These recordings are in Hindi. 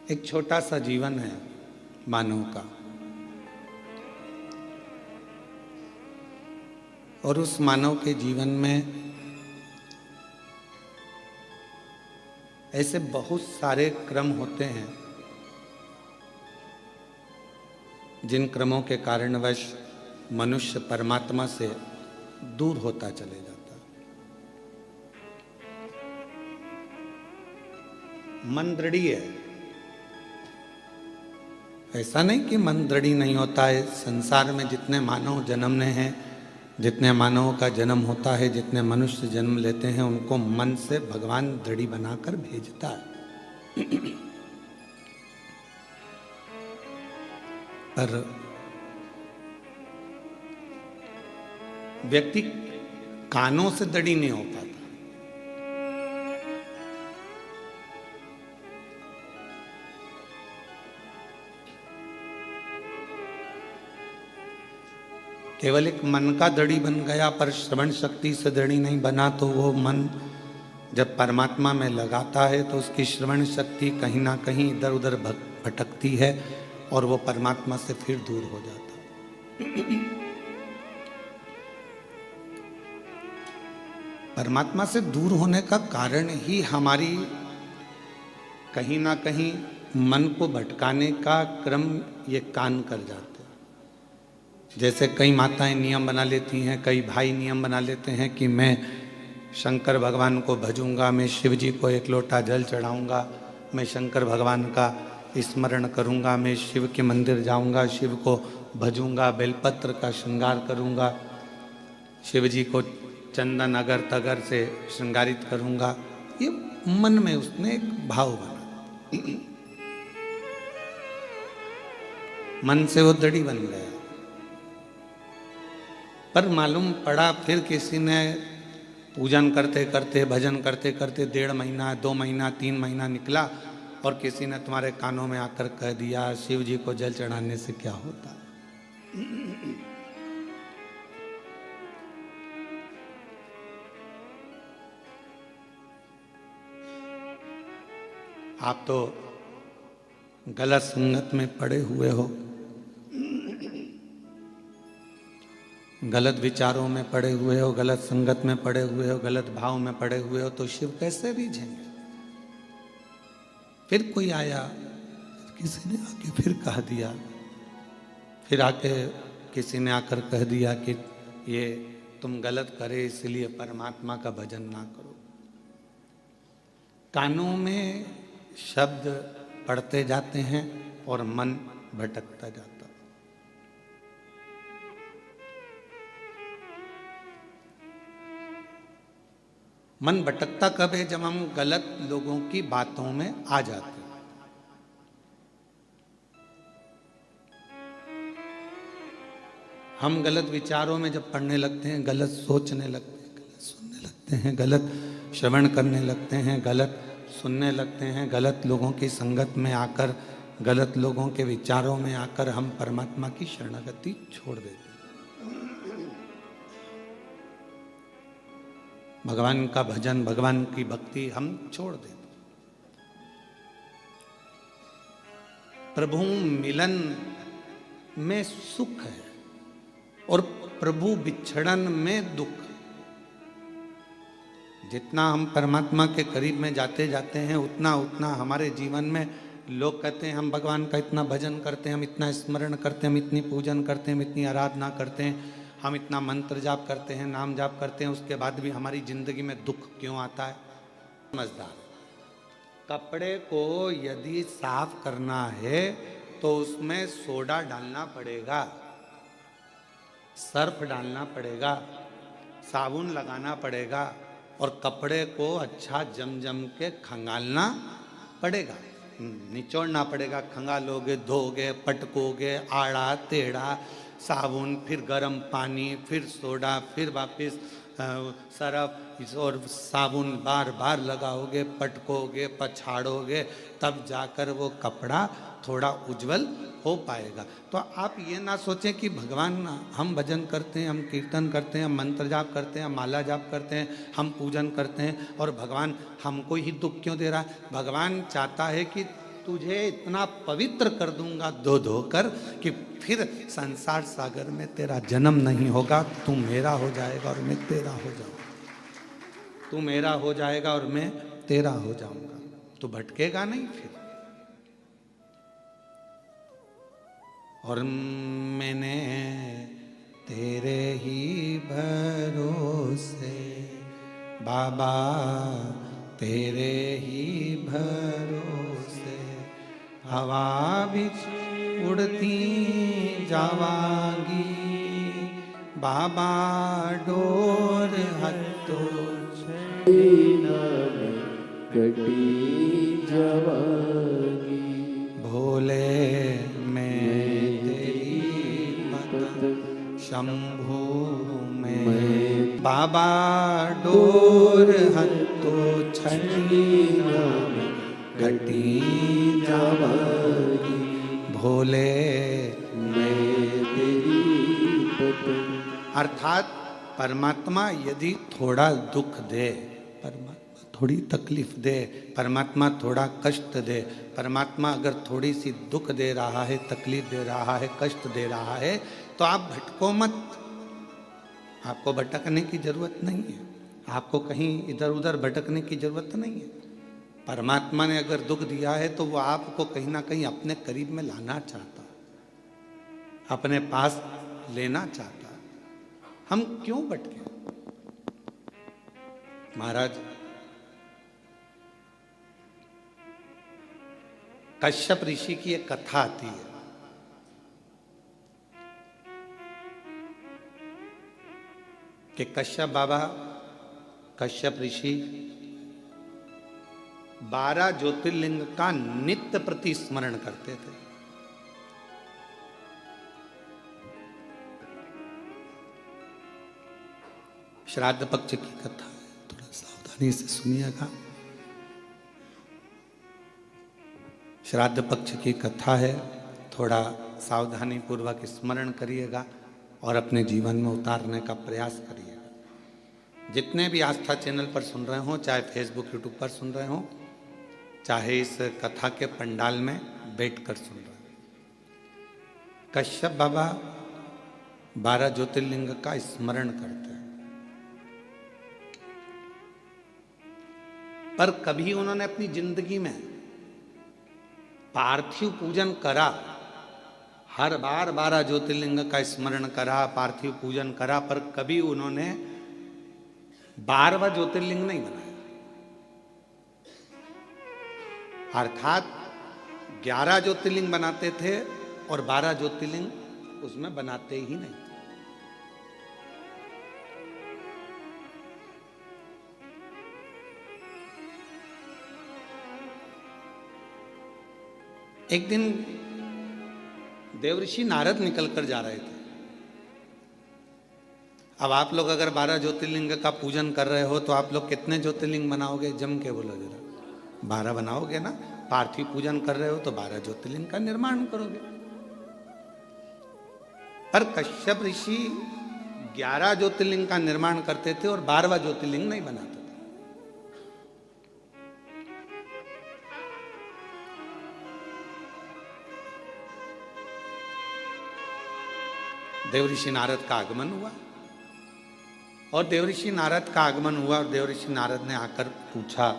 एक छोटा सा जीवन है मानव का, और उस मानव के जीवन में ऐसे बहुत सारे क्रम होते हैं जिन क्रमों के कारणवश मनुष्य परमात्मा से दूर होता चले जाता। मन दृढ़ी है, ऐसा नहीं कि मन दृढ़ी नहीं होता है। संसार में जितने मानव जन्मने हैं, जितने मानवों का जन्म होता है, जितने मनुष्य जन्म लेते हैं, उनको मन से भगवान दृढ़ी बनाकर भेजता है। पर व्यक्ति कानों से दृढ़ी नहीं हो पाता। केवल एक मन का दृढ़ी बन गया, पर श्रवण शक्ति से दृढ़ी नहीं बना, तो वो मन जब परमात्मा में लगाता है तो उसकी श्रवण शक्ति कहीं ना कहीं इधर उधर भटकती है और वो परमात्मा से फिर दूर हो जाता। परमात्मा से दूर होने का कारण ही हमारी कहीं ना कहीं मन को भटकाने का क्रम ये कान कर जाते हैं। जैसे कई माताएं नियम बना लेती हैं, कई भाई नियम बना लेते हैं कि मैं शंकर भगवान को भजूंगा, मैं शिव जी को एक लोटा जल चढ़ाऊंगा, मैं शंकर भगवान का स्मरण करूंगा, मैं शिव के मंदिर जाऊंगा, शिव को भजूंगा, बेलपत्र का श्रृंगार करूंगा, शिव जी को चंदन अगर तगर से श्रृंगारित करूंगा। ये मन में उसने एक भाव बना, मन से वो दृढ़ी बन गया। पर मालूम पड़ा फिर किसी ने पूजन करते करते, भजन करते करते 1.5 महीना, 2 महीना, 3 महीना निकला और किसी ने तुम्हारे कानों में आकर कह दिया शिव जी को जल चढ़ाने से क्या होता है। आप तो गलत संगत में पड़े हुए हो, गलत विचारों में पड़े हुए हो, गलत संगत में पड़े हुए हो, गलत भाव में पड़े हुए हो, तो शिव कैसे रीझेंगे। फिर कोई आया, किसी ने आके फिर कह दिया, फिर आके किसी ने आकर कह दिया कि ये तुम गलत करे इसलिए परमात्मा का भजन ना करो। कानों में शब्द पढ़ते जाते हैं और मन भटकता जाता। मन भटकता कब है? जब हम गलत लोगों की बातों में आ जाते हैं। हम गलत विचारों में जब पढ़ने लगते हैं, गलत सोचने लगते हैं, गलत सुनने लगते हैं, गलत श्रवण करने लगते हैं, गलत सुनने लगते हैं, गलत लोगों की संगत में आकर, गलत लोगों के विचारों में आकर हम परमात्मा की शरणागति छोड़ देते हैं। भगवान का भजन, भगवान की भक्ति हम छोड़ देते। प्रभु मिलन में सुख है और प्रभु बिछड़न में दुख। जितना हम परमात्मा के करीब में जाते जाते हैं, उतना उतना हमारे जीवन में लोग कहते हैं हम भगवान का इतना भजन करते हैं, हम इतना स्मरण करते हैं, हम इतनी पूजन करते हैं, हम इतनी आराधना करते हैं, हम इतना मंत्र जाप करते हैं, नाम जाप करते हैं, उसके बाद भी हमारी जिंदगी में दुख क्यों आता है। समझदार, कपड़े को यदि साफ करना है तो उसमें सोडा डालना पड़ेगा, सर्फ डालना पड़ेगा, साबुन लगाना पड़ेगा और कपड़े को अच्छा जम जम के खंगालना पड़ेगा, निचोड़ना पड़ेगा। खंगालोगे, धोगे, पटकोगे, आड़ा टेढ़ा, साबुन, फिर गर्म पानी, फिर सोडा, फिर वापस सरफ और साबुन बार बार लगाओगे, पटकोगे, पछाड़ोगे, तब जाकर वो कपड़ा थोड़ा उज्जवल हो पाएगा। तो आप ये ना सोचें कि भगवान, हम भजन करते हैं, हम कीर्तन करते हैं, हम मंत्र जाप करते हैं, हम माला जाप करते हैं, हम पूजन करते हैं और भगवान हमको ही दुख क्यों दे रहा है। भगवान चाहता है कि तुझे इतना पवित्र कर दूंगा धो धो कर कि फिर संसार सागर में तेरा जन्म नहीं होगा। तू मेरा हो जाएगा और मैं तेरा हो जाऊंगा। तू मेरा हो जाएगा और मैं तेरा हो जाऊंगा। तू भटकेगा नहीं फिर। और मैंने तेरे ही भरोसे बाबा, तेरे ही भरोसे हवा बिच उड़ती जावांगी। बाबा डोर हत्तो कटी जावांगी। भोले मैं तेरी पतंग शंभू में बाबा डोर हत्तो छड़ीना में घटी जावांगी। भोले मैं तेरी पतंग। अर्थात परमात्मा यदि थोड़ा दुख दे, परमात्मा थोड़ी तकलीफ दे, परमात्मा थोड़ा कष्ट दे, परमात्मा अगर थोड़ी सी दुख दे रहा है, तकलीफ दे रहा है, कष्ट दे रहा है, तो आप भटको मत। आपको भटकने की जरूरत नहीं है। आपको कहीं इधर उधर भटकने की जरूरत नहीं है। परमात्मा ने अगर दुख दिया है तो वो आपको कहीं ना कहीं अपने करीब में लाना चाहता, अपने पास लेना चाहता। हम क्यों भटके? महाराज कश्यप ऋषि की एक कथा आती है। कि कश्यप बाबा, कश्यप ऋषि 12 ज्योतिर्लिंग का नित्य प्रति स्मरण करते थे। श्राद्ध पक्ष की कथा है, थोड़ा सावधानी से सुनिएगा। श्राद्ध पक्ष की कथा है, थोड़ा सावधानी पूर्वक स्मरण करिएगा और अपने जीवन में उतारने का प्रयास करिएगा। जितने भी आस्था चैनल पर सुन रहे हो, चाहे फेसबुक यूट्यूब पर सुन रहे हो, चाहे इस कथा के पंडाल में बैठकर सुन रहे हो, कश्यप बाबा 12 ज्योतिर्लिंग का स्मरण करते हैं। पर कभी उन्होंने अपनी जिंदगी में पार्थिव पूजन करा, हर बार 12 ज्योतिर्लिंग का स्मरण करा, पार्थिव पूजन करा, पर कभी उन्होंने 12वां ज्योतिर्लिंग नहीं बनाया। अर्थात 11 ज्योतिर्लिंग बनाते थे और 12 ज्योतिर्लिंग उसमें बनाते ही नहीं। एक दिन देवऋषि नारद निकलकर जा रहे थे। अब आप लोग अगर 12 ज्योतिर्लिंग का पूजन कर रहे हो तो आप लोग कितने ज्योतिर्लिंग बनाओगे? जम के बोलो जरा। 12 बनाओगे ना। पार्थिव पूजन कर रहे हो तो 12 ज्योतिर्लिंग का निर्माण करोगे। पर कश्यप ऋषि 11 ज्योतिर्लिंग का निर्माण करते थे और 12वां ज्योतिर्लिंग नहीं बनाते थे। देवऋषि नारद का आगमन हुआ और देवऋषि नारद का आगमन हुआ और देवऋषि नारद ने आकर पूछा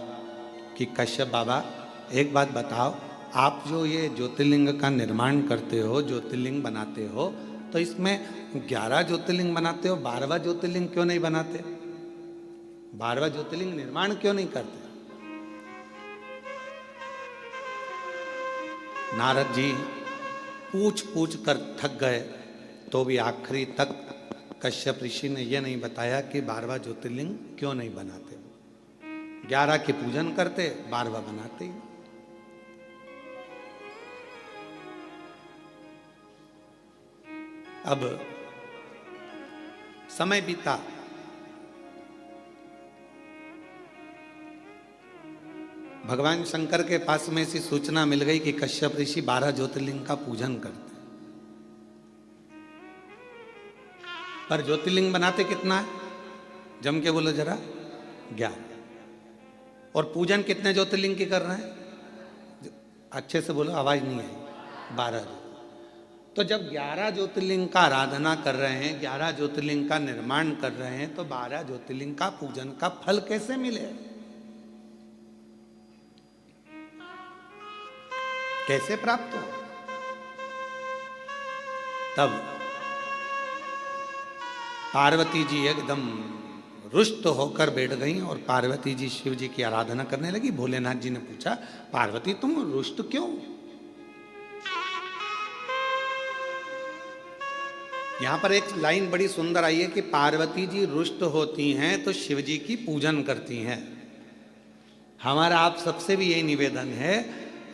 कि कश्यप बाबा एक बात बताओ, आप जो ये ज्योतिर्लिंग का निर्माण करते हो, ज्योतिर्लिंग बनाते हो, तो इसमें 11 ज्योतिर्लिंग बनाते हो, 12वां ज्योतिर्लिंग क्यों नहीं बनाते? 12वां ज्योतिर्लिंग निर्माण क्यों नहीं करते? नारद जी पूछ पूछ कर थक गए, तो भी आखिरी तक कश्यप ऋषि ने यह नहीं बताया कि 12वां ज्योतिर्लिंग क्यों नहीं बनाते। 11 के पूजन करते, 12वां बनाते ही। अब समय बीता, भगवान शंकर के पास में ऐसी सूचना मिल गई कि कश्यप ऋषि 12 ज्योतिर्लिंग का पूजन करते, पर ज्योतिर्लिंग बनाते कितना है? जम के बोलो जरा। 11। और पूजन कितने ज्योतिर्लिंग की कर रहे हैं? अच्छे से बोलो, आवाज नहीं आई। 12 ज्योतिर्लिंग। तो जब 11 ज्योतिर्लिंग का आराधना कर रहे हैं, 11 ज्योतिर्लिंग का निर्माण कर रहे हैं, तो 12 ज्योतिर्लिंग का पूजन का फल कैसे मिले? कैसे प्राप्त हो? तब पार्वती जी एकदम रुष्ट होकर बैठ गई और पार्वती जी शिव जी की आराधना करने लगी। भोलेनाथ जी ने पूछा, पार्वती तुम रुष्ट क्यों? यहां पर एक लाइन बड़ी सुंदर आई है कि पार्वती जी रुष्ट होती हैं तो शिव जी की पूजन करती हैं। हमारा आप सबसे भी यही निवेदन है,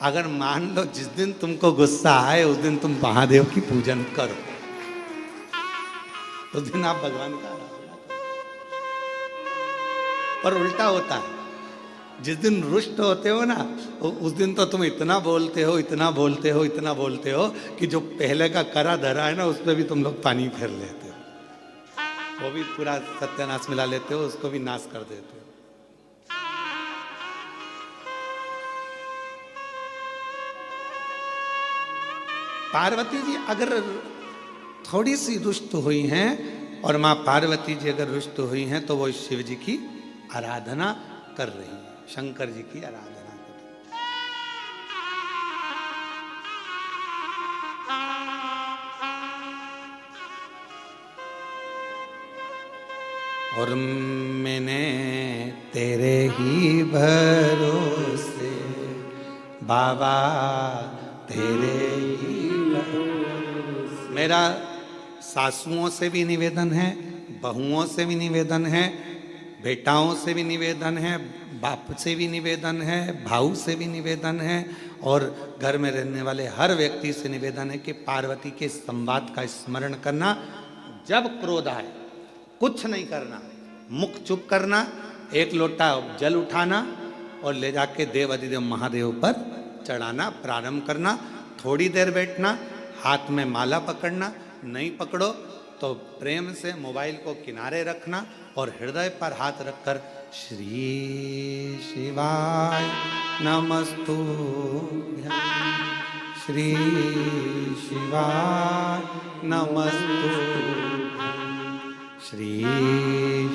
अगर मान लो जिस दिन तुमको गुस्सा आए उस दिन तुम महादेव की पूजन करो, उस दिन आप भगवान का आराधना करो। पर उल्टा होता है, जिस दिन रुष्ट होते हो ना, उस दिन तो तुम इतना बोलते हो, इतना बोलते हो, इतना बोलते हो कि जो पहले का करा धरा है ना, उस पर भी तुम लोग पानी फेर लेते हो, वो भी पूरा सत्यानाश मिला लेते हो, उसको भी नाश कर देते हो। पार्वती जी अगर थोड़ी सी रुष्ट हुई हैं, और माँ पार्वती जी अगर रुष्ट हुई हैं, तो वो शिव जी की आराधना कर रही हैं, शंकर जी की आराधना कर रही हैं। और मैंने तेरे ही भरोसे बाबा, तेरे ही भरोसे। मेरा सासुओं से भी निवेदन है, बहुओं से भी निवेदन है, बेटाओं से भी निवेदन है, बाप से भी निवेदन है, भाऊ से भी निवेदन है, और घर में रहने वाले हर व्यक्ति से निवेदन है कि पार्वती के संवाद का स्मरण करना। जब क्रोध आए कुछ नहीं करना, मुख चुप करना, एक लोटा जल उठाना और ले जाके देव अधिदेव महादेव पर चढ़ाना प्रारंभ करना। थोड़ी देर बैठना, हाथ में माला पकड़ना, नहीं पकड़ो तो प्रेम से मोबाइल को किनारे रखना और हृदय पर हाथ रखकर श्री शिवाय नमस्तुभ्यं, श्री शिवाय नमस्तुभ्यं, श्री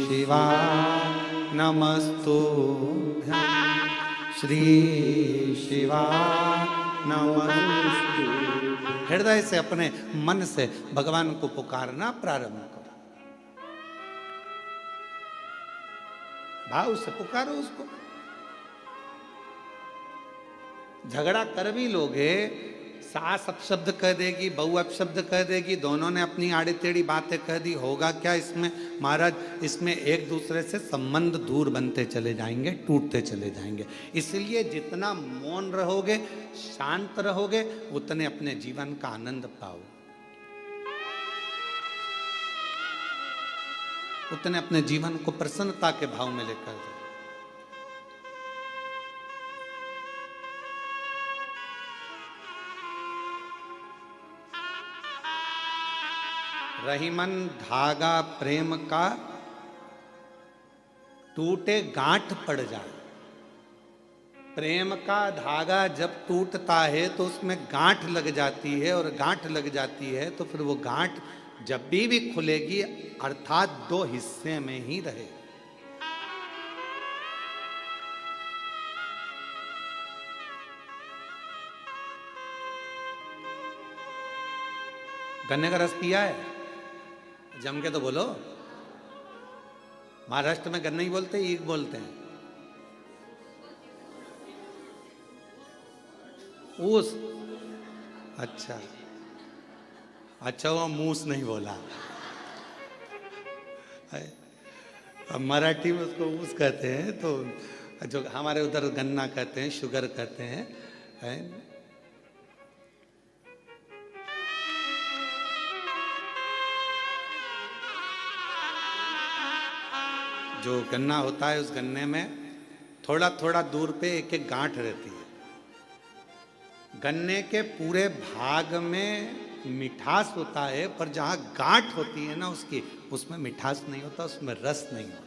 शिवाय नमस्तुभ्यं, श्री शिवाय नमस्तुभ्यं। हृदय से अपने मन से भगवान को पुकारना प्रारंभ करो, भाव से पुकारो उसको। झगड़ा कर भी लोगे, सास अपशब्द कह देगी, बहू अपशब्द कह देगी, दोनों ने अपनी आड़ी टेढ़ी बातें कह दी, होगा क्या इसमें महाराज? इसमें एक दूसरे से संबंध दूर बनते चले जाएंगे, टूटते चले जाएंगे। इसलिए जितना मौन रहोगे, शांत रहोगे, उतने अपने जीवन का आनंद पाओ, उतने अपने जीवन को प्रसन्नता के भाव में लेकर जाओ। रहीमन धागा प्रेम का टूटे गांठ पड़ जाए। प्रेम का धागा जब टूटता है तो उसमें गांठ लग जाती है, और गांठ लग जाती है तो फिर वो गांठ जब भी खुलेगी, अर्थात दो हिस्से में ही रहे। गन्ने का रस पिया है? जम के तो बोलो। महाराष्ट्र में गन्ना ही बोलते हैं, ईख बोलते हैं। ऊस? अच्छा अच्छा, वो मूस नहीं बोला। अब मराठी में उसको ऊस कहते हैं, तो जो हमारे उधर गन्ना कहते हैं, शुगर कहते हैं, है? जो गन्ना होता है, उस गन्ने में थोड़ा थोड़ा दूर पे एक एक गांठ रहती है। गन्ने के पूरे भाग में मिठास होता है, पर जहां गांठ होती है ना उसकी, उसमें मिठास नहीं होता, उसमें रस नहीं होता।